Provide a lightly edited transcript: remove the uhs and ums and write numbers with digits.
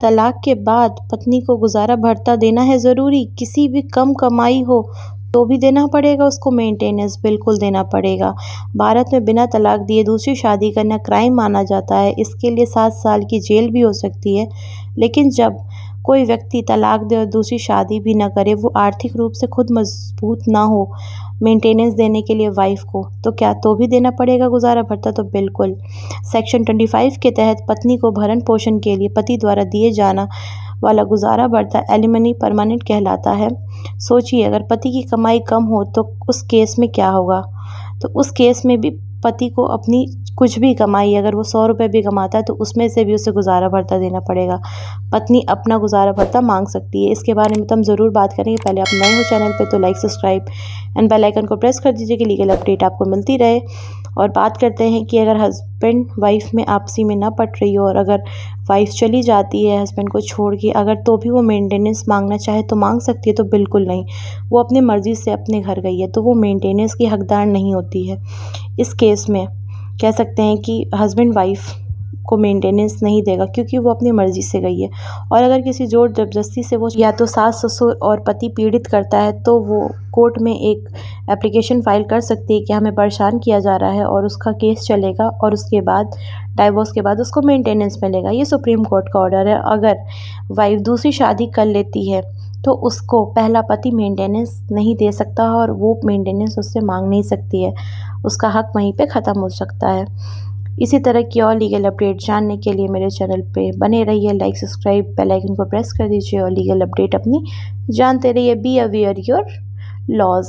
तलाक के बाद पत्नी को गुज़ारा भत्ता देना है ज़रूरी? किसी भी कम कमाई हो तो भी देना पड़ेगा उसको मेंटेनेंस, बिल्कुल देना पड़ेगा। भारत में बिना तलाक दिए दूसरी शादी करना क्राइम माना जाता है। इसके लिए 7 साल की जेल भी हो सकती है। लेकिन जब कोई व्यक्ति तलाक दे और दूसरी शादी भी ना करे, वो आर्थिक रूप से खुद मजबूत ना हो मेंटेनेंस देने के लिए वाइफ को, तो क्या तो भी देना पड़ेगा गुज़ारा भत्ता? तो बिल्कुल। सेक्शन 25 के तहत पत्नी को भरण पोषण के लिए पति द्वारा दिए जाना वाला गुज़ारा भत्ता एलिमनी परमानेंट कहलाता है। सोचिए, अगर पति की कमाई कम हो तो उस केस में क्या होगा? तो उस केस में भी पति को अपनी कुछ भी कमाई, अगर वो 100 रुपये भी कमाता है तो उसमें से भी उसे गुज़ारा भत्ता देना पड़ेगा। पत्नी अपना गुज़ारा भत्ता मांग सकती है। इसके बारे में तो हम ज़रूर बात करेंगे। पहले आप नए हो चैनल पे तो like, subscribe and bell icon को प्रेस कर दीजिए कि लीगल अपडेट आपको मिलती रहे। और बात करते हैं कि अगर हस्बैंड वाइफ में आपसी में ना पट रही हो और अगर वाइफ चली जाती है हस्बैंड को छोड़ के, अगर तो भी वो मेंटेनेंस मांगना चाहे तो मांग सकती है? तो बिल्कुल नहीं। वो अपनी मर्ज़ी से अपने घर गई है तो वो मेंटेनेंस की हकदार नहीं होती है। इस केस में कह सकते हैं कि हस्बैंड वाइफ को मेंटेनेंस नहीं देगा क्योंकि वो अपनी मर्ज़ी से गई है। और अगर किसी ज़ोर ज़बरदस्ती से वो या तो सास ससुर और पति पीड़ित करता है तो वो कोर्ट में एक एप्लीकेशन फ़ाइल कर सकती है कि हमें परेशान किया जा रहा है, और उसका केस चलेगा और उसके बाद डाइवोर्स के बाद उसको मेंटेनेंस मिलेगा। ये सुप्रीम कोर्ट का ऑर्डर है। अगर वाइफ दूसरी शादी कर लेती है तो उसको पहला पति मेंटेनेंस नहीं दे सकता और वो मेंटेनेंस उससे मांग नहीं सकती है। उसका हक वहीं पे ख़त्म हो सकता है। इसी तरह की और लीगल अपडेट जानने के लिए मेरे चैनल पे बने रहिए। लाइक, सब्सक्राइब, बेल आइकन को प्रेस कर दीजिए और लीगल अपडेट अपनी जानते रहिए। Be aware your laws.